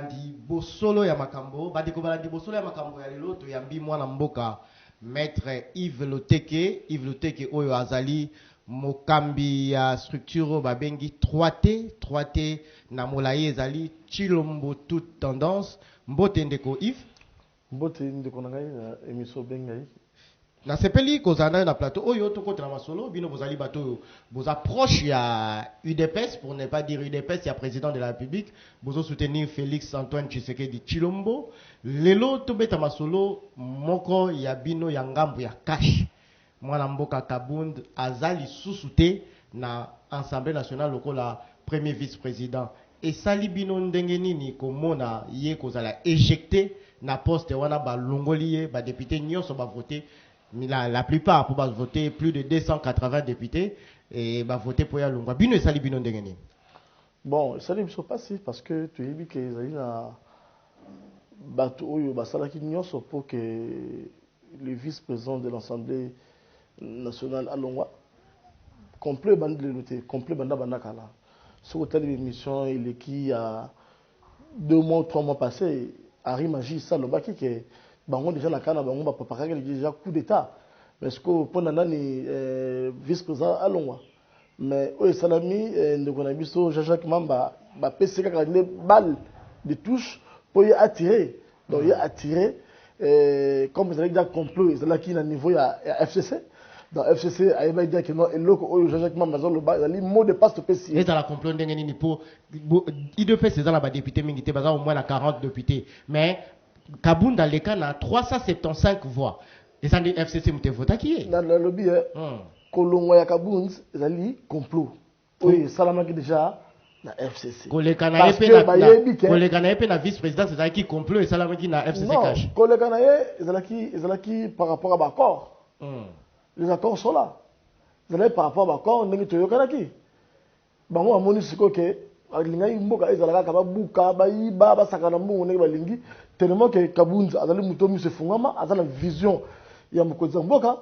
balandi bosolo ya makambo bandeko balandi bosolo ya makambo ya lelo to yambi mwana mboka maître Yves Loteke oyo azali mokambi ya structure babengi 3T na molaye ezali Chilombo toute tendance mbote ndeko Yves mbote ndeko na ngai na émission bengai na sepeli kozana na plateau oyo to kotela masolo bino bozali bato vous approche ya UDPS pour ne pas dire UDPS ya président de la République bozo soutenir Félix Antoine Tshisekedi Chilombo lelo to beta masolo moko ya bino ya ngambu ya cash mwana mboka Kabund azali susute na Assemblée nationale lokola premier vice-président et sali bino ndenge nini komona ye kozala éjecté na poste wana ba longoli ba député nyonso ba voter la plupart pour voter plus de 280 députés et va voter pour Yalungwa. Bino et sali bino ndengeni. Bon, ça ne sont pas si parce que tu as dit que ils na bateau oyo basala ki nyonso pour que le vice-président de l'Assemblée nationale Alongwa complet bande le lutter, complet banda kala. Sur telle émission il est qui a 2 mois 3 mois passés Harry Magie ça lobaki que bango déjà na kana bango ba préparer déjà coup d'état parce que pendant nani vice-président Alongwa mais oyo salami ndeko na biso Jean-Jacques Mamba ba pesi kaka ne balle de touche pour y attirer donc y attirer comme vous avez déjà complot c'est là qui na niveau ya FCC dans FCC a va dire que non et loko oyo Jean-Jacques Mamba dans le bas les mots de passe pesi et dans la complot ndenge nini pour IDP c'est dans la député mingité baza au moins la 40 députés mais Kabund dans les cas na 375 voix et ça dit FCC mute vota qui est dans le lobby kolongo ya Kabund ezali complot oui salama ki déjà na FCC kolekana epé na vice-président c'est ça qui complot et salama ki na FCC cash non kolekana ezalaki par rapport à l'accord les accords sont là ezalaki par rapport à l'accord ndenge toyokanaki bango amoni siko ke alingai mboka ezalaka babuka bayiba basakana mbongo ndenge balingi tellement que Kabund azali mutomi se fungama azala vision ya mokonzi mboka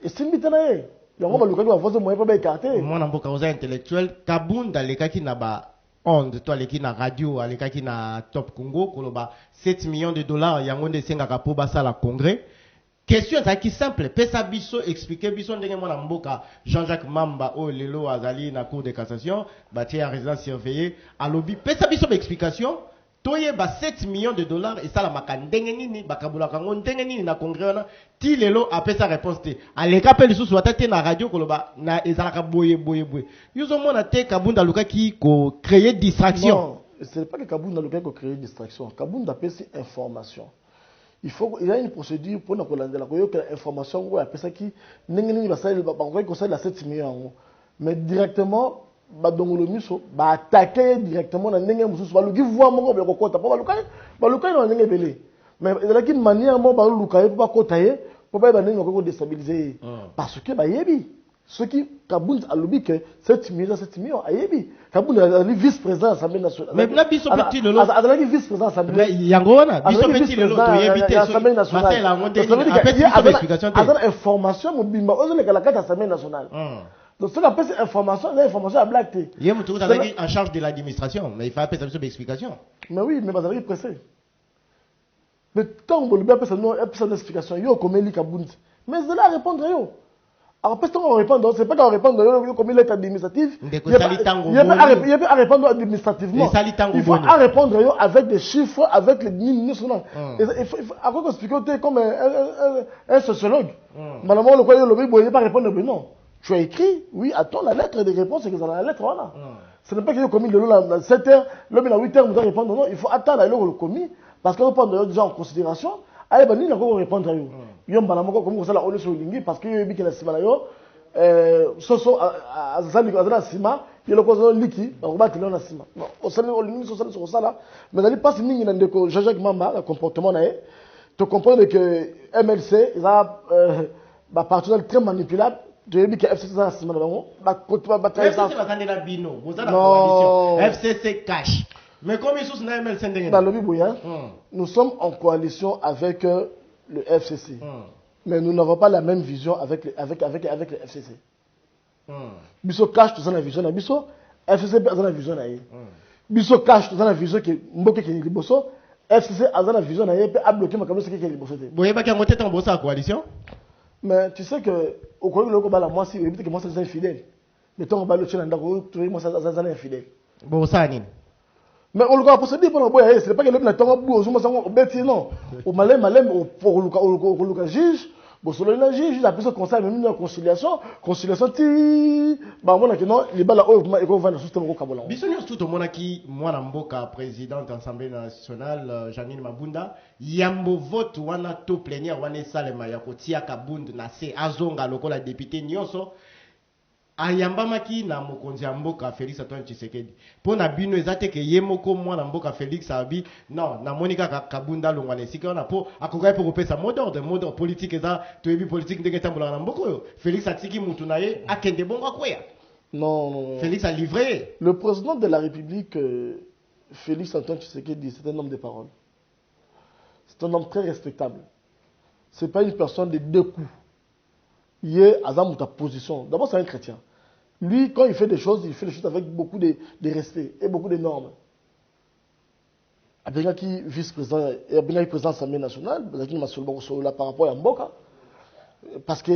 esimbita na ye yango balukaki bavoze moyen pa ba écarter mwana mboka oza intellectuel Kabund alekaki na ba onde to aleki na radio alekaki na Top Congo koloba 7 millions de dollars yango nde sengaka po basala congrès question ezalaki simple pesa biso expliquer biso ndenge mwana mboka Jean-Jacques Mamba oyo lelo azali na cour de cassation batie ya résidence surveillée alobi pesa biso ba explication toye ba 7 millions de dollars et ça la makandenge nini bakabulaka ngo ndenge nini na congrès wana ti lelo apesa réponse te aleka pe lisusu atate na radio koloba na ezalaka boye yuzo mona te Kabund alukaki ko créer distraction non c'est pas que Kabund alukaki ko créer distraction Kabund apesi information il y a une procédure pour na kolandela ko yoka information ko apesa ki ndenge nini basali ba ko sala 7 millions mais directement badongolo miso ba attaquer directement na ndenge mususu baluki voix moko ba kokota pa balukai na ndenge belé mais ezalaki manière mo ba lukai pa kota ye po ba ndenge ko déstabiliser parce que ba yebi ce qui Kabund alobi que 7 millions ayebi Kabund ali vice-président de l'Assemblée nationale mais na biso petit lelo azalaki vice-président de l'Assemblée yango wana biso petit lelo to yebite l'Assemblée nationale azala information mobimba ozoleka la carte Assemblée nationale donc ce qu'on appelle information, l'information à blague. Il y a en charge de l'administration, mais il faut appeler ça une explication. Mais oui, mais vous pressé. Mais tant que vous avez une explication, il y a comme Kabund. Mais vous allez répondre. Alors, parce qu'on répond, c'est pas qu'on répond comme lettre administrative. Il y a à répondre administrativement. Il faut à répondre avec des chiffres, avec les lignes nationales. Il faut encore expliquer comme un sociologue. Malheureusement, le quoi, il ne pas répondre, mais non. Tu as écrit, oui, attends la lettre de réponse, c'est que dans la lettre, voilà. Ce n'est pas qu'il y a commis à 7 h, l'homme à 8 h, vous allez répondre, non, il faut attendre le commis, parce qu'on prend déjà en considération, allez, ben, il faut répondre à eux. Il y a un balamoko comme ça, la on est sur l'ingui, parce qu'il y a un qui sima yo, soso, à la sima, il y a le cause liki, on va tirer la sima. Non, au sein de l'ingui, sur ça là, mais d'aller pas si ming dans le Jean-Jacques Mamba, le comportement là, tu comprends que MLC, ils ont partenaire très manipulable. Je dis que FCC ça c'est madame FCC cash mais comme ils sont dans MLC dans le Biboya nous sommes en coalition avec le FCC mais nous n'avons pas la même vision avec le FCC biso cash tout ça la vision na biso FCC pas la vision na biso cash dans la vision que mboke qui est liboso FCC a dans la vision na yé a bloqué makambo ce qui est liboso te boye ba ki ngote tan bosa coalition mais tu sais que au Congo le ko bala moi si peut-être que moi c'est infidèle mais ton ba le chena ndako tu moi ça infidèle bosa nini mais on le a procédé pour boya c'est pas que le na tonga bu ozuma sango obeti non au malem pour le juge bon selon le juge a plus conseil même une conciliation ti ba mona que non les bala o e ko vana système ko kabola biso nyos tout mona ki mwana mboka président de l'Assemblée nationale Janine Mabunda yambo vote wana to plénière wana salema ya kotia kabund na se azonga lokola député nyonso ayambamaki na mokonzi ya mboka Félix Antoine Tshisekedi pona bino ezate ke yemoko mwana mboka Félix abi non na monika kabunda longwana esika na po akokai po kopesa mot d'ordre politique eza toyebi politique ndenge tambola na mboka yo Félix atiki mutu na ye akende bongo akoya non Félix a livré le président de la République Félix Antoine Tshisekedi c'est un homme de parole c'est un homme très respectable c'est pas une personne de deux coups il est à ta position d'abord c'est un chrétien. Lui, quand il fait des choses avec beaucoup de respect et beaucoup de normes. Abengaki vice-président et Abengaki président de l'Assemblée nationale, par rapport à Mboka, parce que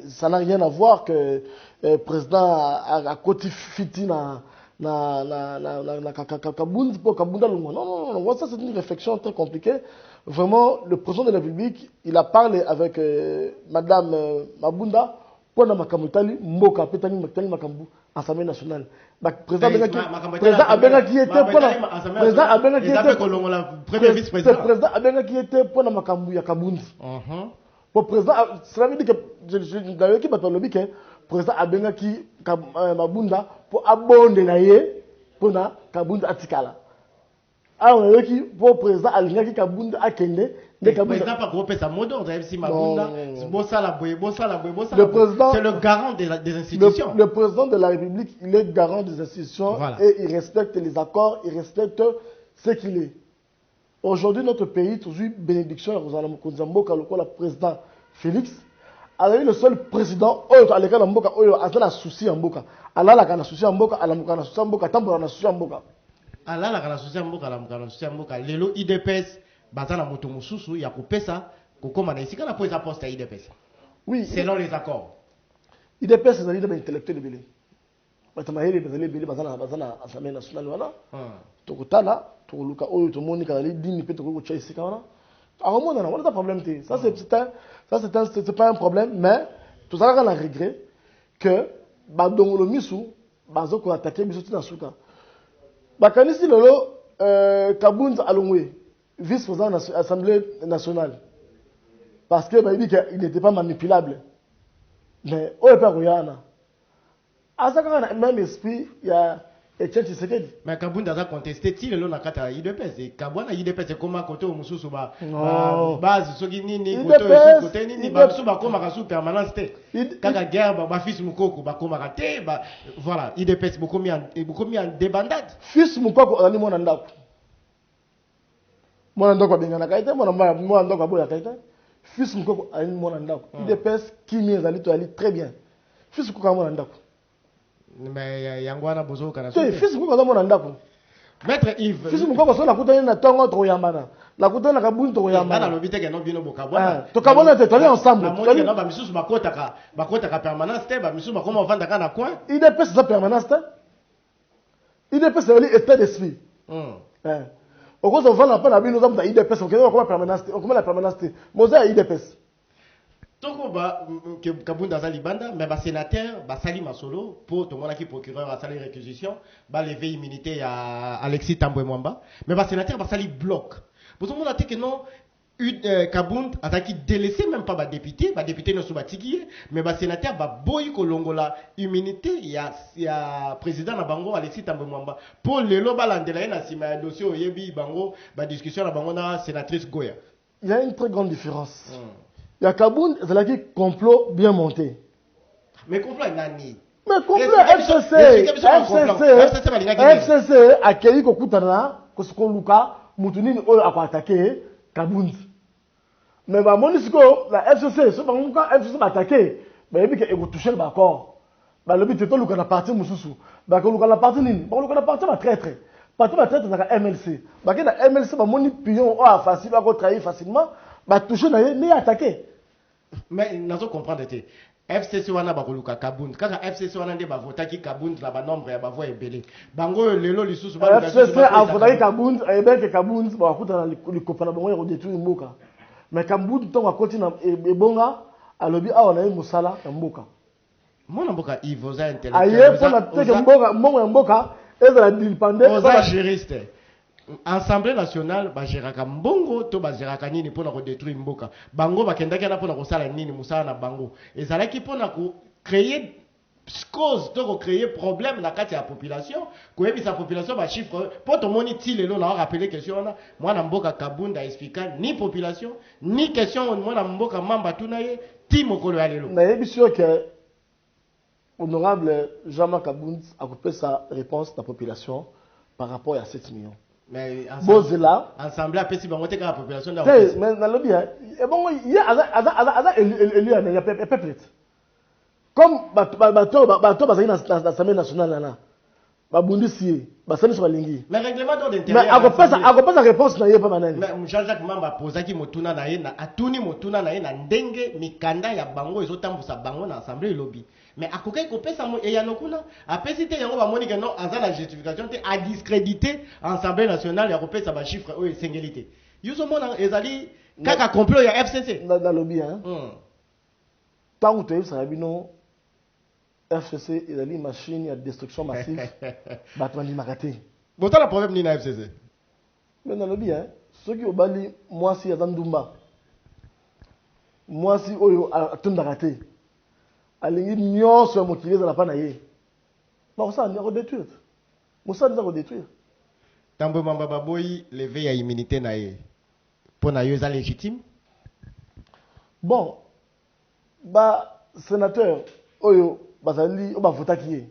ça n'a rien à voir que le président a côté fiti na Kabunda pour Kabunda. Non, ça c'est une réflexion très compliquée. Vraiment, le président de la République, il a parlé avec Madame Mabunda. Pour la makamutali mboka petani makitali makambu Assemblée nationale président Abenga qui était pour la makambu ya Kabundi pour président cela veut dire que je qui battre lobby que président Abenga qui Mabunda pour abonde na ye pour na Kabundi atikala on a qui pour président alinga qui Kabundi akende. Le président pas gros sa mot d'ordre, c'est le garant des institutions. Le président de la République, il est garant des institutions et il respecte les accords, il respecte ce qu'il est. Aujourd'hui, notre pays, toujours bénédiction, le président Félix, a eu le seul président, à l'école de Mboka, a un souci en Mboka. Allah a un souci en Mboka, Allah a un souci en Mboka, Tambo a un souci en Mboka. Allah a un souci en Mboka, Allah a un souci en Mboka. Lelo IDPS. Bazana moto mususu ya kopesa kokoma na isika na poza poste IDPS. Oui, selon les accords. IDPS c'est des intellectuels belé. Batamaheli belé bazana Assemblée nationale wana. Tokotala, tokoluka oyo to monika ali dini pe tokoko cha isika wana. Aromona na wana problème té. Ça c'est pas un problème mais tout ça on a regret que badongolo misu bazoko attaquer biso tina suka. Bakanisi lolo Kabunda alongwe vice-président de l'Assemblée nationale. Parce que il dit qu'il n'était pas manipulable. Mais au Pérouana, à ça quand même esprit, il y a Etienne Tshisekedi. Mais Kabunda a contesté il le nakata IDPS et Kabwana IDPS comme côté au mususu ba base soki nini côté nini ba mususu ba koma kasu permanence té. Kaka guerre ba fils mukoko ba koma raté ba voilà IDPS beaucoup mis en débandade. Fils mukoko ali mona ndako. Mwana ndoko bengana kaita mwana ndoko aboya kaita fils mukoko ali mwana ndako IDPS kimi ezali to ali très bien fils mukoko mwana ndako mais yangwana bozo kana so fils mukoko mwana ndako maître Yves fils mukoko so na kutana na tongo to yambana la kutana na kabuntu to yambana na lobite ke no bino bokabwana to kabona te toli ensemble toli na ba misusu bakota ka permanence te ba misusu bakoma vanda kana coin IDPS sa permanence te IDPS ali état d'esprit au cause on va pas nous avons IDPS on comment permanence on comment la permanence Moza IDPS toko ba Kabunda za libanda mais ba sénateur ba sali masolo pour tout monde qui procureur a sali réquisition ba lever immunité à Alexis Tambwe Mwamba mais ba sénateur ba sali bloc pour tout le monde a dit que non Kabunda a qui délaissé même pas ba député ne sous batiki mais ba sénateur ba boy kolongola immunité il y a président na bango Alexis Tambwe Mwamba pour le loba landela na sima dossier oyebi bango ba discussion na bango na sénatrice Goya. Il y a une très grande différence. Il y a Kabunda c'est là qui complot bien monté. Mais complot nani? Mais complot FCC accueilli kokutana ko luka mutunini oyo attaquer Kabunda. Mais bah monisiko la FCC ce bango FCC attaquer mais il que toucher le accord balobi te toluka na parti mosusu bakoluka na parti nini bakoluka na parti batraître parti batraître ezalaka MLC bake na MLC bamoni pion oyo afacile bakotrahir facilement batouche na ye nde ye attaqué. Mais nazo comprendre te FCC wana bakoluka Kabund kaka FCC wana nde bavotaki Kabund na banombre ya bavoix ebele bango lelo lisusu FCC avotaki Kabund ayebeke Kabund bakutana likopa na bango ya kodétruire mboka mais Kabund ntongo akoti na ebonga alobi awa na ye mosala ya mboka mona mboka ivoza aye intellectuel mpona teke mbongo ya mboka ezala dilpande oza juriste Assemblée nationale bagéraka mbongo to bagéraka nini mpona kodétruire mboka bango bakendaki wana mpona kosala nini mosala na bango ezalaki mpona kocréer cause to kocréer problème na kati ya population koyebisa population bachiffre mpo tomoni ti lelo na rappeler question wana mwana mboka Kabunda explika ni population ni question mwana mboka mamba tuna ye ti mokolo ya lelo nayebi sio ke honorable Jean-Marc Kabund akopesa réponse na population par rapport à 7 millions. mais Bozela ensemble apesi bango te kaka population da te mais nalobi e bongo ye aza élu ya peuple comme bato bazali na assemblée nationale nana babundisi ye basali so balingi mais règlement d'ordre mais akopesa réponse na ye pa manani mais Jean-Jacques Mamba posaki motuna na ye na atuni motuna na ye na ndenge mikanda ya bango ezotambusa bango na assemblée elobi mais akokai kopesa mo eyano kuna apesi te yango bamoni ke non aza na justification te a discréditer assemblée nationale ya kopesa ba chiffre oyo esengeli te yuso mona ezali kaka complot ya FCC nalobi ntango toyebisaka bino FCC ezali machine ya destruction massive bato bandimaka te botala problème nini na FCC mais nalobi soki obali mwasi aza ndumba mwasi oyo atondaka te alingi nyonso ya mokili ezala mpa na ye bakosala nini akodétruire mosala nini akodétruire Tambwe Mamba baboyi leve ya immunité na ye mpo na yo eza légitime bon basénateur oyo bazali oyo bavotaki ye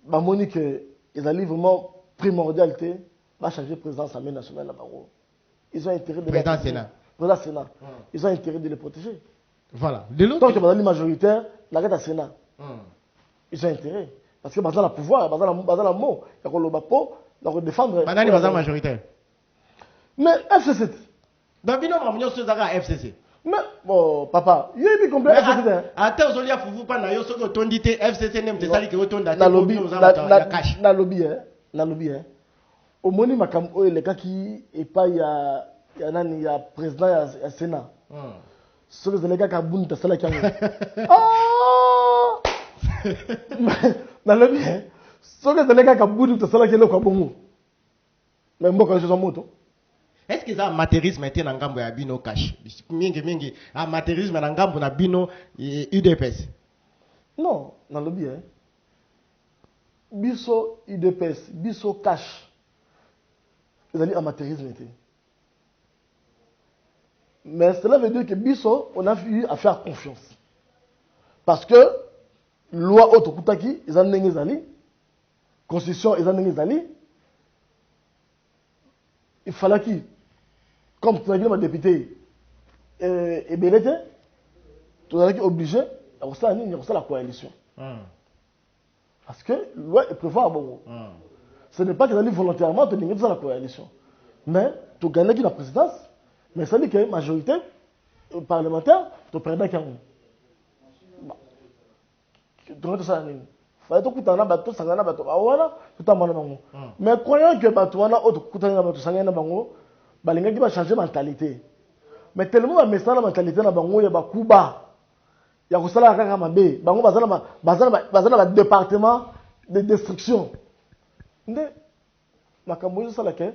bamoni ke ezali vraiment primordial te bachange président assemblée nationale na bango ils ont intérêt de président Sénat ils ont intérêt de le protéger. Voilà. Tant que bazali majoritaire, la reste à Sénat. Ils ont intérêt. Parce que bazali le pouvoir, bazali le mot. Il y a le bapo, il y a défendre. Madame bazali majoritaire. Mais FCC. Dabino mamnyo sezaka FCC. Mais bon papa, il y a eu complet FCC. Ata ozolia fufu pa na yo soko tondi te FCC nem te sali ke otonda te. Na lobby, na lobby au moni makam o elekaki et pas ya nani ya président ya Sénat. Ce que les gars Kabund t'as cela qui a dans le bien ce que les gars Kabund t'as cela qui est le Kabongo mais moi quand je suis en moto est-ce que ça amateurisme était na ngambo ya bino cash mingi amateurisme na ngambo na bino UDPS non dans le bien biso UDPS biso cash ils allaient amateurisme était. Mais cela veut dire que Bisso, on a eu à faire confiance. Parce que, loi Otokutaki, ils en ont zali, constitution, ils en ont zali, il fallait que, comme tu as dit, ma député, et Belete, tu as été obligé, à la coalition. Parce que, loi est prévoir bon. Ce n'est pas qu'ils allaient volontairement te donner la coalition. Mais, tu as gagné la présidence. Mais ça dit que la majorité parlementaire, tu prends d'accord. Donc, ça il fallait que tu aies un bateau, ça un bateau. Voilà, tout en bango. Mais croyant que bateau wana autre kutana bateau ça ngana bango, balinga qui va changer mentalité. Mais tellement mais ça la mentalité na bango ya bakuba. Ya kusala kaka mabe, bango bazana département de destruction. Nde makambo ça la ke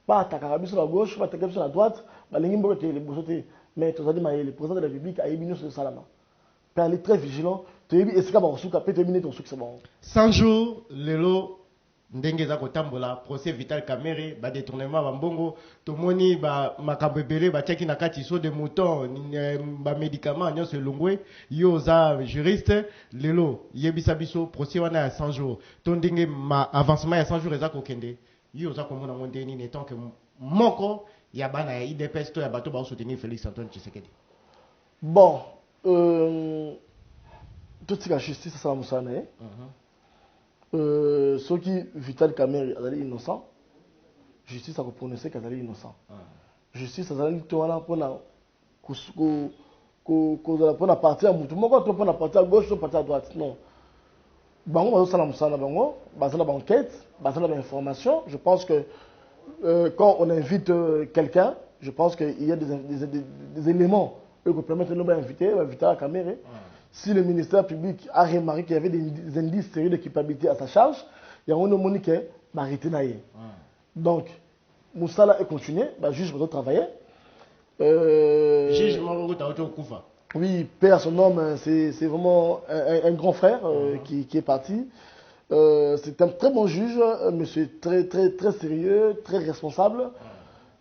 pas attaquer sur la gauche, pas attaquer sur la droite, mais tu as dit le président de la République a émis sur le salama. Il est très vigilant, tu as dit est-ce qu'il va terminer ton succès. 100 jours, lelo ndenge za kotambola procès Vital Kamerhe ba détournement ba mbongo to moni ba makambo ebele ba tiaki na kati so de mouton ba médicament nyonso elongwe yo za juriste lelo yebisa biso procès wana ya 100 jours to ndenge ma avancement ya 100 jours eza kokende yo za komona mondeni ne tant que moko ya bana ya IDPS to ya bato ba soutenir Félix Antoine Tshisekedi. Bon tout ce qui est justice, ça va me ceux qui Vital Kamerhe est innocent, justice a prononcé qu'elle est innocent. Justice a dit pour la partie à tout le monde pour la partie à gauche, pour la partie à droite. Non. Bango ça la bango, basé la enquête, basé la information. Je pense que quand on invite quelqu'un, je pense qu'il y a des éléments qui permettent de nous inviter à Kamerhe. Si le ministère public a remarqué qu'il y avait des indices sérieux de culpabilité à sa charge, il y a un homme qui est arrêté. Donc, Moussala est continué, le juge va travailler. Juge Marogo Taoto Koufa. Oui, père, son homme, c'est vraiment un grand frère qui est parti. C'est un très bon juge, monsieur très sérieux, très responsable.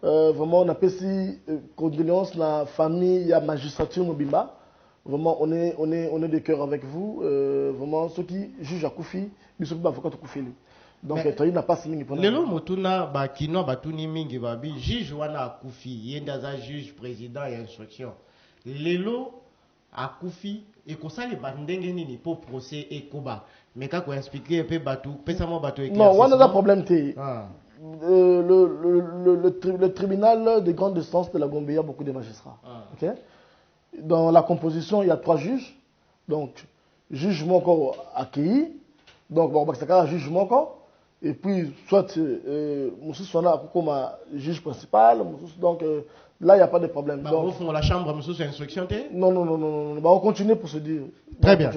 Vraiment, on appelle ici condoléances la famille, la magistrature Mobimba. Vraiment, on est de cœur avec vous. Vraiment, ceux qui jugent à Koufi, ils sont pas avocats de Koufi. Donc, il n'a pas signé pour nous. Lelo Motuna, Bakino, Batuni Mingi, Babi, juge Wana Koufi, Yendaza juge, président et instruction. Lelo à Koufi, et qu'on s'est bandengé ni pour procès et Koba. Mais quand on explique un peu Batou, pésamment Batou et non, on a un problème. Le tribunal de grande instance de la Gambie, il y a beaucoup de magistrats. Okay? Dans la composition, il y a 3 juges. Donc, juge Moko accueilli. Donc, bon, c'est un juge Moko. Et puis, soit Moussou Sona comme juge principal. Donc, là, il n'y a pas de problème. Donc, au fond, la chambre, Moussou, c'est instruction. Non. On continue pour se dire. Très bien.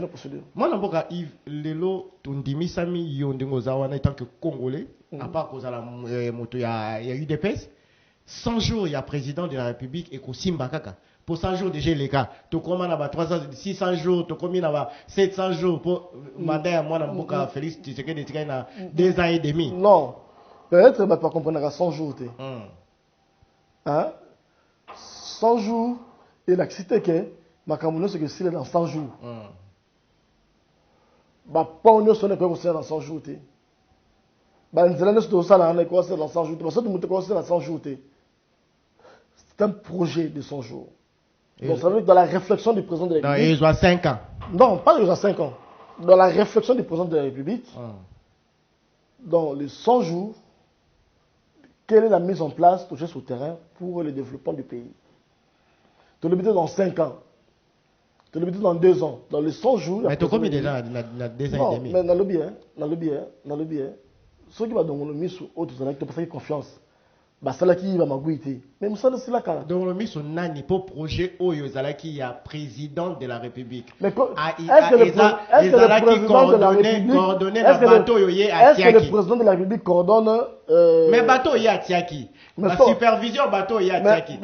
Moi, je pense que Yves Lelo, Tundimi Sami, Yondingo Zawana, en tant que Congolais, à part cause il y a UDPS, 100 jours, il y a président de la République et Kosimba Kaka. Pour 100 jours, déjà, les cas. Tu commandes à 600 jours, tu commandes à 700 jours pour mandat à moi, dans Félix, tu sais que tu as 2 ans et demi. Non. Peut-être que tu vas comprendre à 100 jours. Hein? 100 jours, et la cité que, ma camouflage, c'est que s'il est dans 100 jours. Pas on est sonné que c'est dans 100 jours. Bah, nous allons nous ça là, on est dans 100 jours. Parce que nous sommes dans 100 jours. C'est un projet de 100 jours. Donc, ça veut dire dans la réflexion du président de la République. Non, il a 5 ans. Non, pas il a 5 ans. Dans la réflexion du président de la République, dans les 100 jours, quelle est la mise en place de gestes au terrain pour le développement du pays? Tu le dans 5 ans. Tu le dans 2 ans. Dans les 100 jours. Mais tu as combien déjà dans 2 ans et demi? Mais dans le bien, ceux qui vont dans le mis sous autres, tu n'as pas confiance. Basalaki va m'agouiter. Mais Moussa c'est la cara. Donc le mis sur nani pour projet Oyo Zalaki a président de la République. Mais est-ce que le président de la République coordonne la bateau yoye à Tiaki? Est-ce que le président de la République coordonne mais bateau yoye à Tiaki. La supervision bateau yoye à Tiaki.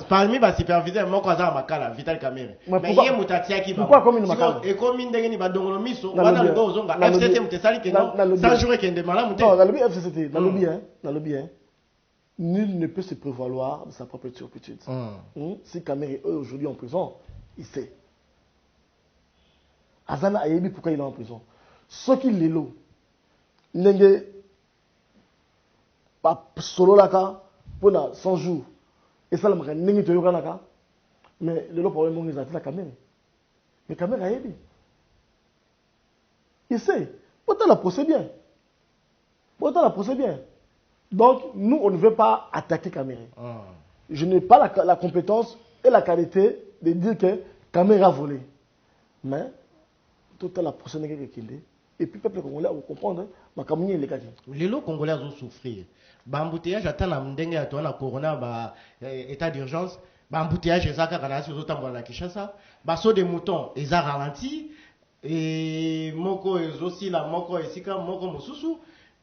Parmi les superviseurs, mon cousin Makala, Vital Kamerhe. Mais il y a muta Tiaki. Pourquoi comme une Makala? Et comme une dengeni ba donc le mis sur wana le go zonga. FCT mutesali que non. Ça jouer que ndemala mute. Non, dans le bien FCT, dans le bien. Nul ne peut se prévaloir de sa propre turpitude. Si Kamerhe est aujourd'hui en prison, il sait. Azana Ayebi, pourquoi il est en prison? Ce qui l'élo, n'est pas solo laka pour 100 jours. Et ça, n'est pas laka. Mais le problème, c'est la Kamerhe. Mais Kamerhe Ayebi. Il sait. Pourtant, la procès bien. Donc, nous, on ne veut pas attaquer Kamerhe. Je n'ai pas la compétence et la qualité de dire que Kamerhe a volé. Mais, tout la procédure qui est et puis, le peuple congolais va comprendre que Kamerhe est légal. Les Congolais ont souffert. Bambouteillage, j'attends la mdengue à toi, la corona, état d'urgence. Bambouteillage, ils ont ralenti aux autres à Kinshasa. Basso des moutons, ils ont ralenti. Et Moko est aussi là, Moko est Sika, Moko Mosusu.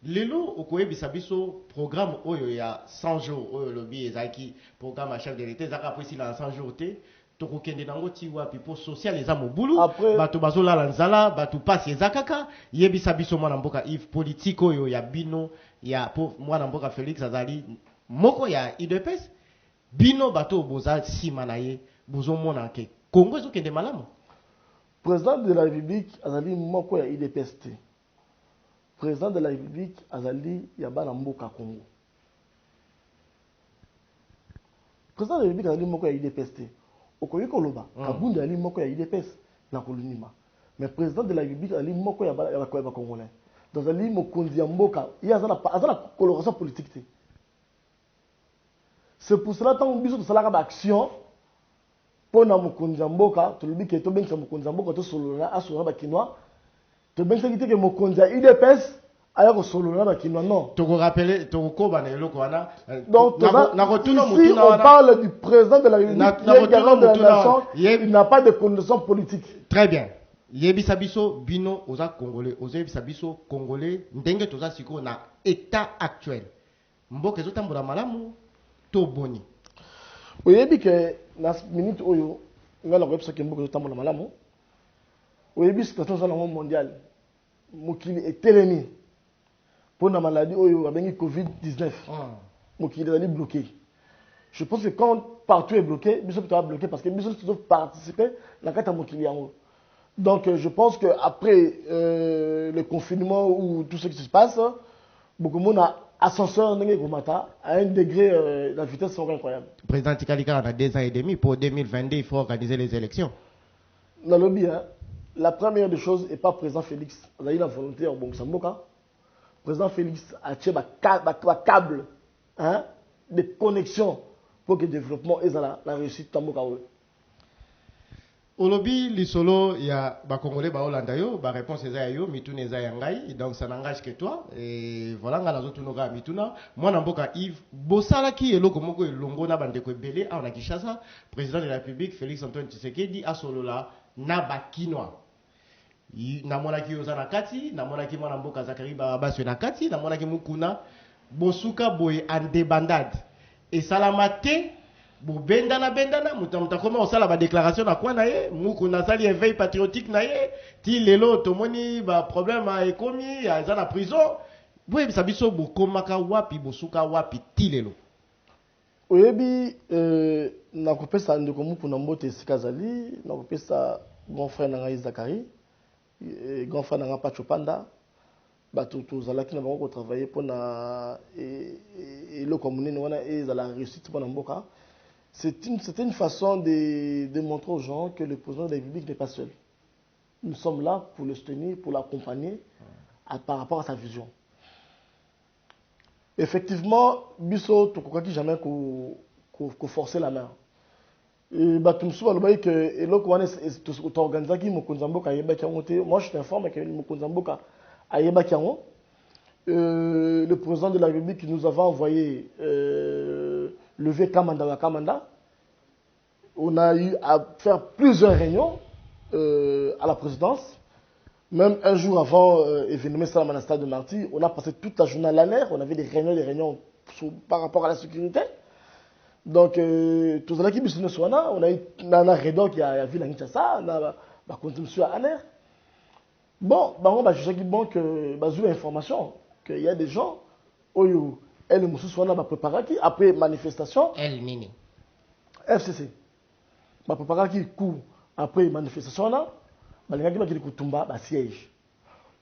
Lelo okoye bisabiso programme oyo ya 100 jours oyo lobi ezaki programme à chef de l'État zaka après si la 100 jours té toko kende nango ti wapi po social eza mobulu bato bazola la nzala bato passe ezakaka yebisa biso mwana mboka Yves politique oyo ya bino ya po mwana mboka Félix azali moko ya UDPS bino bato boza sima na ye bozo mona ke Congo ezokende malamu. Président de la République azali moko ya UDPS. Président de la République Azali Yabana Mboka Congo. Président de la République Azali Moko ya IDPS. Okoyiko Loba, Kabunda Ali Moko ya IDPS na kolunima. Mais le président de la République, il y a Congolais. Dans un livre, il y a une coloration politique. C'est pour cela que nous avons une action pour nous Mokondiamboka, tu le dis que tu bien que Mokondiamboka, tu solona, à solona bakinois, tu bien que Mokondia UDPS, ailleurs solona bakinois, non. Tu te rappelles, tu te Donc, ici, on parle du président de la République, qui est garant de la nation, il n'a pas de conditions politiques. Très bien. Yebisa biso bino oza congolais, oza yebisa biso congolais, ndenge toza siko na état actuel. Mboka ezotambola malamu to boni. Oyebi que na minute oyo ngala ko epsa ke mboka ezotambola malamu. Oyebi situation za monde mondial. Mokili etelemi pour na maladie oyo abengi Covid-19. Mokili est bloqué. Je pense que quand partout est bloqué, biso peut être bloqué parce que biso doit participer na kata mokili yango. Donc je pense qu'après le confinement ou tout ce qui se passe, beaucoup de monde a ascenseur à un degré, la vitesse sont incroyable. Le président Tikalika a 2 ans et demi. Pour 2022, il faut organiser les élections. Dans le lobby, la première des choses n'est pas le président Félix. On a eu la volonté en Bongsamboka. Le président Félix a tiré un câble de connexion pour que le développement et la réussite de Tamboka. Au lobby, l'isolo, il y a des Congolais, des Hollandais, des réponses à yo, mitune eza yangai, donc ça n'engage que toi. Et voilà, on a les autres noga mituna. Moi, n'amboka Yves, Bossala qui est là, comme on longo na bande ko belé, on a Kinshasa, président de la République, Félix Antoine Tshisekedi, a solo là, na bakinois. Na mona ki oza na kati, na mona ki mwana mboka Zakari Barabas na kati, na mona ki mukuna, bosuka boye en débandade. Et salamate, bendana muta koma osala ba déclaration na kwa na ye muku na sali éveil patriotique na ye ti lelo tomoni ba problème a ekomi ya za na prison boye bisabiso bokomaka wapi bosuka wapi ti lelo oyebi na kopesa ndeko muku na mbote sikazali na kopesa grand frère na ngai Zakari grand frère na nga Pacho Panda bato tozalaki na bango ko travailler pour na le communauté wana et za la réussite pour na mboka. C'était une façon de montrer aux gens que le président de la République n'est pas seul. Nous sommes là pour le soutenir, pour l'accompagner par rapport à sa vision. Effectivement, Bisso, tu crois qu'il jamais qu'on forcer la main. Et tu me souviens que tu organises qui Mokonzamboka moi je t'informe que Mokonzamboka a le président de la République nous avait envoyé lever Kamanda. On a eu à faire plusieurs réunions à la présidence. Même un jour avant l'événement Salamana Stade de Marty, on a passé toute la journée à l'ANER. On avait des réunions par rapport à la sécurité. Donc, tous les équipes de Swana, on a eu un réunion qui a vu la Kinshasa, on a continué à l'ANER. Bon, je sais que j'ai l'information qu'il y a des gens où elle nous soit préparé qui après manifestation El Nini FCC ba préparé qui coup après manifestation là ba linga ki kutumba ba siège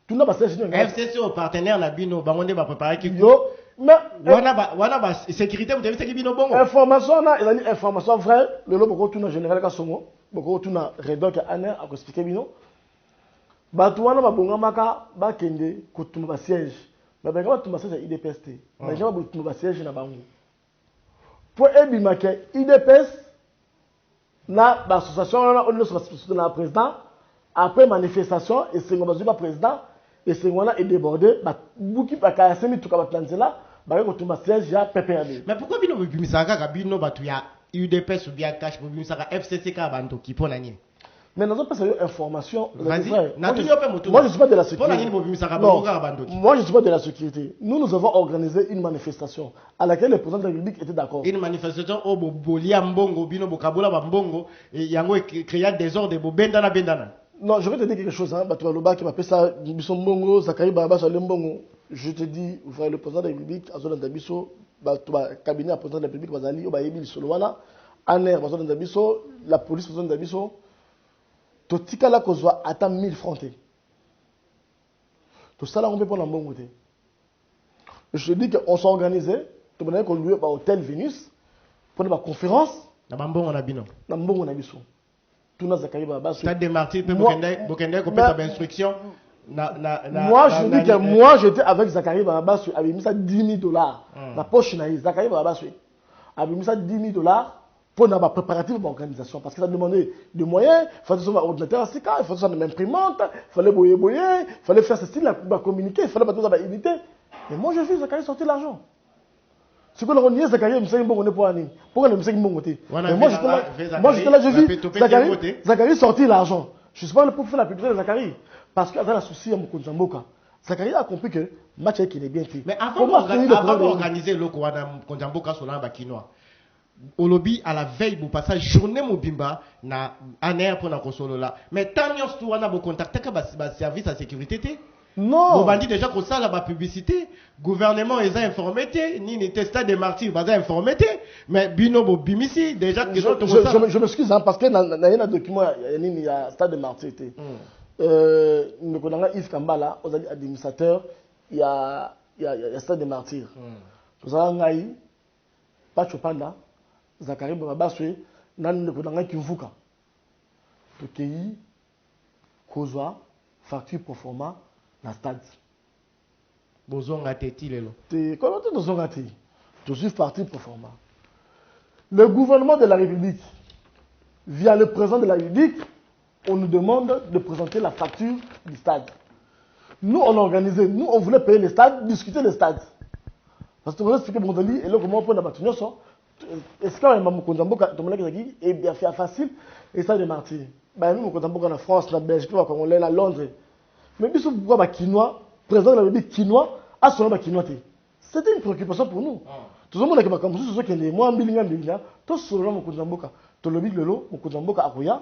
tout na ba siège FCC au partenaire na bino bangonde ba préparé qui yo mais wana ba sécurité vous devez qui bino bongo information na il a information vraie le lobo ko tuna général ka songo boko tuna redok aner a expliquer bino ba to wana ba bonga maka ba kende kutumba ba siège. Mais quand tu m'as dit IDPS, mais j'ai pas tu m'as siège na bango. Pour ebimake IDPS na l'association là on est na président après manifestation et c'est ngoma pas président et c'est ngona est débordé ba buki ba ka semi tuka ba planzela ba ko tu m'as siège ya PPRD. Mais pourquoi bino bimisaka ka bino batu ya UDPS ou bien cash bimisaka FCC ka bantu qui pona nini? Mais nous avons pas cette information. Moi, je ne suis pas de la sécurité. Non, moi, je ne suis pas de la sécurité. Nous avons organisé une manifestation à laquelle le président de la République était d'accord. Une manifestation au Bolia Mbongo, Bino Bokabola Mbongo, et Yango créa des ordres de Bendana Bendana. Non, je vais te dire quelque chose. Batoualoba qui m'appelle ça, Bisson Mbongo, Zakari Barabas Mbongo. Je te dis, vous voyez le président de la République, Azon Dabiso, cabinet à président de la République, Bazali, Obayebi, Solwana, Aner, Bazon Dabiso, la police, Bazon Dabiso. Totika la kozwa ata 1000 francs. Tout ça là on peut prendre un bon côté. Je te dis qu'on s'est organisé, tu connais qu'on loue hôtel Vénus pour une conférence. Na bambongo na bino. Na mbongo na biso. tout na Zakari Babasu. Stade des Martyrs, Bokende, qu'on peut faire instruction. Moi, je dis que moi, j'étais avec Zakari Babasu, avec mis ça $10,000. La poche naïve, Zakari Babasu, avec mis ça $10,000 pour la préparatif de l'organisation. Parce que ça demandait des moyens, il fallait faire un ordinateur ACK, il fallait faire une imprimante, il fallait boyer, il fallait faire ce style, communiquer, il fallait pas tout ça, unité. Et moi, je fais Zakari sortir l'argent. Si on a nié Zakari, je me suis dit, pour aller. Pourquoi je me suis dit, mais moi, j'étais là, j'ai vu Zakari sortir l'argent. Je ne suis pas là pour faire la publicité de Zakari. Parce qu'il y a un souci à Mkonzamboka. Zakari a compris que le match est bien fait. Mais avant d'organiser le Mkonzamboka sur l'Ambakinois, au lobby, à la veille, vous passez journée Mobimba, na aner pour la console là. Mais tant que vous avez contacté le service de sécurité, non. Vous avez dit déjà que ça, la publicité, le gouvernement les a informés, ni les Stade des Martyrs, ils ont informé, mais Bino Bimisi, déjà que je m'excuse, parce que dans un document, il y a Stade des Martyrs. Nous connaissons Yves Kambala, aux administrateurs, il y a Stade des Martyrs. Nous avons Ngaï, Pachopanda, Zakari Babaswe, nous connaissons Kimfuka. Tokeyi, Kozwa, facture pro forma, la stade. Bozonga Teti lelo. Comment tu Bozonga Teti? Je suis facture pro forma. Le gouvernement de la République, via le président de la République, on nous demande de présenter la facture du stade. Nous, on a organisé, nous, on voulait payer les stades, discuter les stades. Parce que vous expliquez Bondali, et là, comment on peut la battre, est-ce qu'il y a un Mkonzamboka, qui est bien fait facile, et ça, des martyrs. Ben, nous, Mkonzamboka en France, la Belgique, on est à Londres. Mais pourquoi le Kinois, président de la République Kinois, a son nom Kinois? C'était une préoccupation pour nous. Tout le monde a dit que ceux qui ont moi, tout ce nom Mkonzamboka, tout le monde, Mkonzamboka, Arouya,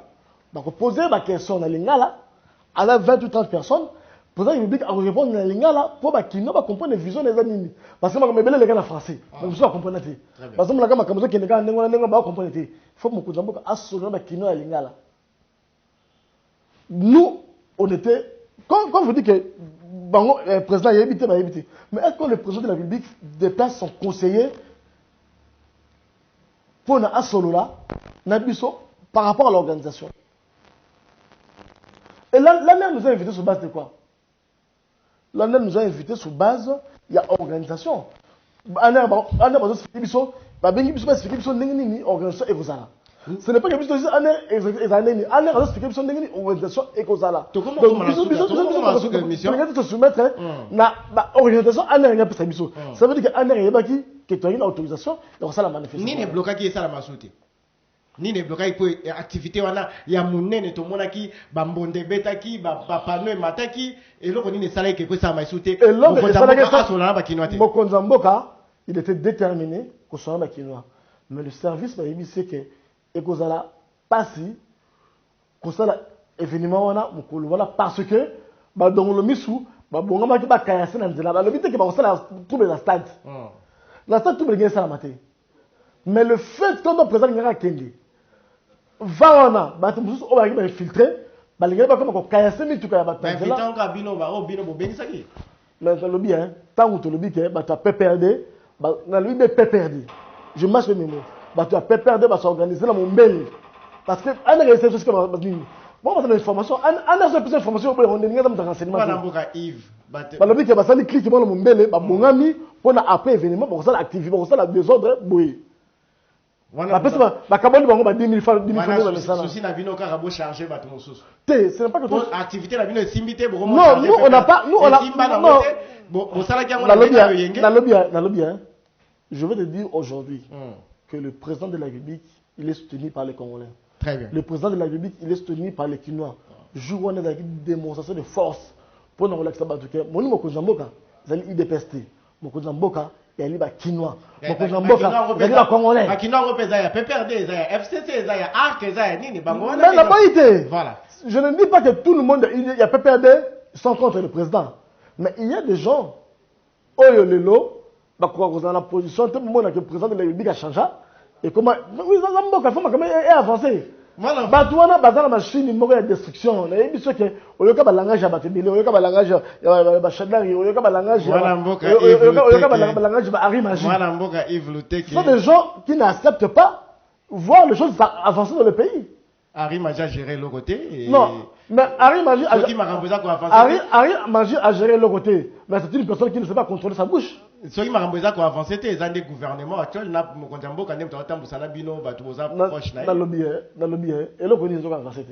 donc poser ma question à Lingala, à la 20 ou 30 personnes, pour ça, il veut répondre à Lingala, pour qu'il ne comprenne les visions des ennemis. Parce que je me les gars en français. Donc, je ne comprends pas. Parce que je me comprends que les gars ne comprennent pas. Il faut que Mkonzamboka a son nom Kinois à Lingala. Nous, on était. Quand vous dites que le président a évité, mais est-ce que le président de la République déplace son conseiller pour un solo là, par rapport à l'organisation? Et là nous a invités sur base de quoi? Là nous a invités sur base, il y a organisation. Ce n'est pas que nous disons organisation écosala. Donc, se soumettre à l'organisation. Ça veut dire que tu as une autorisation et ça la manifestation. Ni les blocages qui est ça la massoute. Ni les blocages pour activité wana ya munene to monaki bambonde betaki bapano mataki et là on dit les salaires que ça massoute. Et là Mkonzamboka il était déterminé qu'on soit un Bakinois. Mais le service m'a dit c'est que ekozala pasi kosala événement wana mukulu wana parce que ba dongolo misu ba bongama ki ba kayase na nzela ba lobite ke ba kosala trouble la stade la stade trouble ngesa la maté mais le fait que notre président ngaka kende va wana ba tumusu o ba ki ba filtrer ba linga ba comme ko kayase mi tuka ba nzela ba fitango bino ba o bino bo benisaki mais le lobby hein tant que le lobby ke ba ta PPRD ba na lobby PPRD je marche le mémo. Tu as PPRD va s'organiser dans mon mail. Parce que on a réussi ce que bon, on a l'information, on a plus d'informations pour on est dans renseignement. Yves. Le but que ça les clique dans mon mail, ba bongami pour na après événement, pour ça l'activer, pour ça la désordre, boy. La personne ba kaboni bango ba 10 000 francs, 10 000 francs dans le salon. Souci na bino ka rabo charger ba tout sous. Ce n'est pas que toi activité la bino simbité pour non, nous on n'a pas nous on a non. Bon ça la gagne la lobby. Je veux te dire aujourd'hui que le président de la République, il est soutenu par les Congolais. Très bien. Le président de la République, il est soutenu par les Kinois. Jour où on a une démonstration de force pour nous relaxer Batouké. Mon nom Mokozamboka, c'est l'IDPST. Mokozamboka, il y a les Kinois. Mokozamboka, il y a les Congolais. Les Kinois représentent, il y a PPRD, il y a FCC, il y a ARC, il y a Nini, Bango. Mais n'a pas été. Voilà. Je ne dis pas que tout le monde, il y a PPRD, sans contre le président. Mais il y a des gens, Oyo Lelo, dans la position, tout le monde que le président de la République a changé. Et comment oui, ça comment est avancé. Batouana, la machine, il y a destruction. Il y a des choses que, au lieu de langage à Batibili, au lieu de langage à Chadari, au lieu de langage à Harry Magie. Ce sont des gens qui n'acceptent pas voir les choses avancer dans le pays. Harry Magie a géré le côté. Non, mais Harry Magie a géré le côté. Mais c'est une personne qui ne sait pas contrôler sa bouche. Ce qui m'a renvoyé à avancer, c'est les gouvernements actuels. N'a mon conjambo quand même temps ça n'a bino batuoza proche na. Dans le biais et le côté ils ont avancé.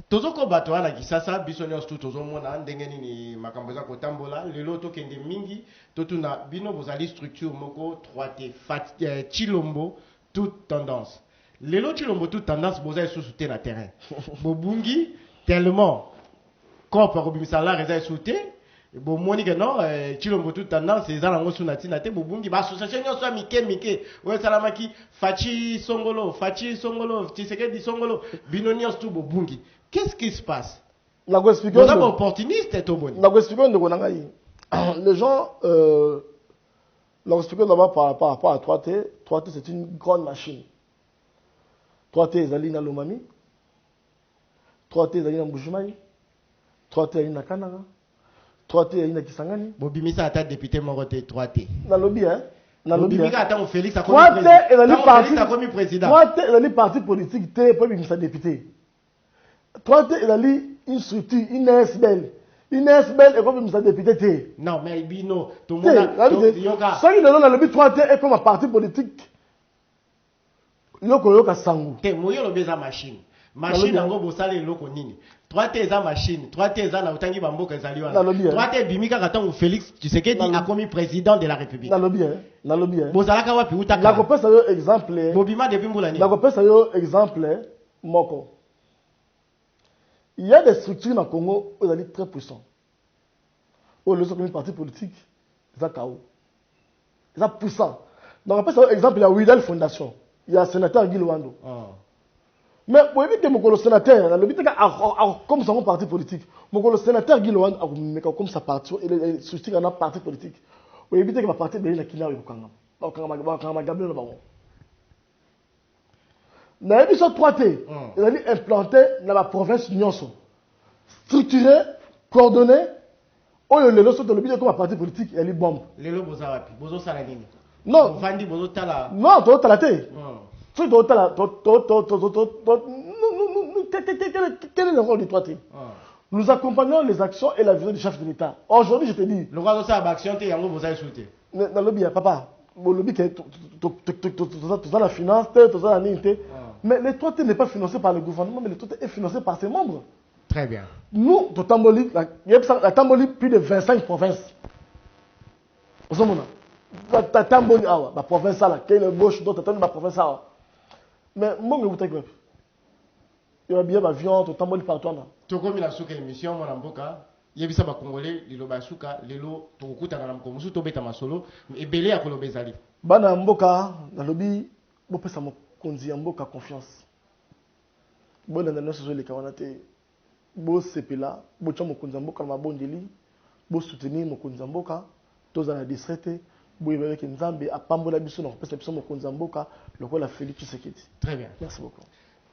Tozoko bato wana kisasa biso nyonso tozo mona ndenge nini makambo za kotambola lelo to kende mingi totuna bino bozali structure moko 3T Chilombo toute tendance. Lelo Chilombo toute tendance boza sous te na terrain. Bobungi tellement corps robimisa la reza souté. Bon moni que non Chilombo toute tendance c'est za ngo suna tina te bobungi ba association nyonso mike we salamaki Fachi Songolo Tshisekedi Songolo bino nyonso tu bobungi. Qu'est-ce qui se passe? La opportuniste est au bon. Les gens, la explication d'abord par rapport à 3T. 3T c'est une grande machine. 3T est allé dans l'Omami. 3T est allé dans Bujumaï. 3T est allé dans Kananga. 3T est allé dans Kisangani. Bobimisa a député Morote 3T. Dans le lobby, hein? Dans le lobby. 3T est allé président. 3T est allé parti politique. T pour Bimisa député. 3T est allé une structure, une SBL. Une SBL est comme un député. Non, mais Bino, tout le monde. Ceux qui dans le but 3T est comme un parti politique. Yoko Yoka Sangu. Te moyo lo beza machine. Machine nango bosale loko nini. 3T eza machine. 3T eza na utangi bamboka ezali wana. 3T bimika katango Félix Tshisekedi a commis président de la République. Na lobby. Bozalaka wapi utaka. La kopesa yo exemple. Bobima depuis mbula ni. La kopesa yo exemple moko. Il y a des structures dans le Congo où ils sont très puissants. Où les autres partis politiques, ils sont KO. Ils sont puissants. Donc, après, par exemple, il y a Widal Fondation. Il y a le sénateur Guy Luando. Mais pour éviter que le sénateur, comme son parti politique, le sénateur Guy Luando a comme sa parti, et les structures dans un parti politique. Pour éviter que ma parti devienne la Kina ou Kangam. Donc, quand on Gabriel Baron. Dans l'émission 3T, ils ont implanté dans la province Nyonso. Structuré, coordonné, où les leçons de l'objet comme un parti politique, il y a les bombes. Les lots bozawapi, bozo salanini. Non. Vandi bozo tala. Non, tu as talaté. Tu as talaté. Quel est le rôle du 3T? Nous accompagnons les actions et la vision du chef de l'État. Aujourd'hui, je te dis. Le roi de ça action, tu es en bozaï souté. Dans le lobby, papa. Le lobby, tu as la finance, tu as la nité. Mais le 3T n'est pas financé par le gouvernement, mais le 3T est financé par ses membres. Très bien. Nous, au Tamboli, la Tamboli, plus de 25 provinces. Au moment la Tamboli, la province, qui est le gauche, d'autres, la province. Mais moi, je vous dis que il y a bien ma viande, au Tamboli partout. Tu as commis la souka émission, mon amboka. Il y a bien ça, Congolais, les loba souka, les lots, tu as écouté dans la Mkomusu, tu as bêta ma solo, et belé à Kolobezali. Bana Mboka, dans le lobby, je peux savoir. Konzi Mboka confiance. Bon dans nos sociaux les kawanate. Bo sepela, bo chamo Konzi Mboka ma bondeli, bo soutenir mo Konzi Mboka, toza na distraite, bo yebele ke Nzambe apambola biso na pesa biso mo Konzi Mboka, lokola Félix Tshisekedi. Très bien. Merci beaucoup.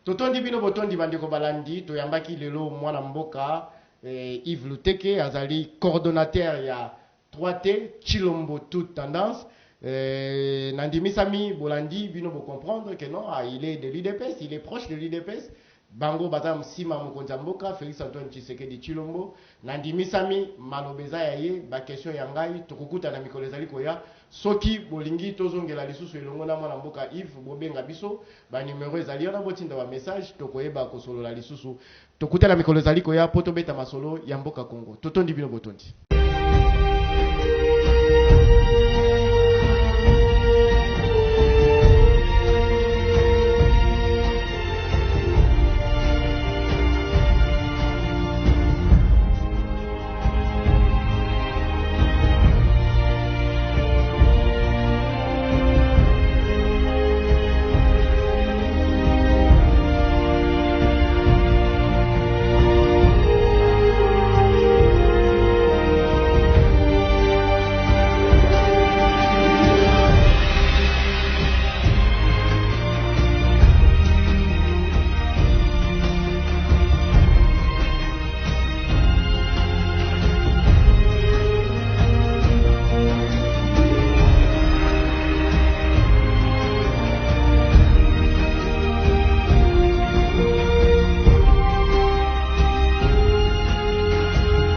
Totondi bino botondi bandeko balandi, to yambaki lelo mwana Mboka, Yves Luteke azali coordonnateur ya 3T Chilombo toute tendance. Nandimi Sami Bolandi, bino vous comprendre que non, il est de l'UDPS, il est proche de l'UDPS. Bango Bazam Sima Mokonzamboka, Félix Antoine Tshisekedi Chilombo. Nandimi Sami Malobeza Yaye, ba question Yangai, Tokukuta na Mikolezali Koya. Soki Bolingi Tozongela Lisusu Elongona Mboka Yves Bobenga Biso, ba numéro ezali on a botinda ba message tokoyeba ko solo la Lisusu. Tokuta na Mikolezali Koya poto beta masolo ya Mboka Congo. Totondi bino botondi.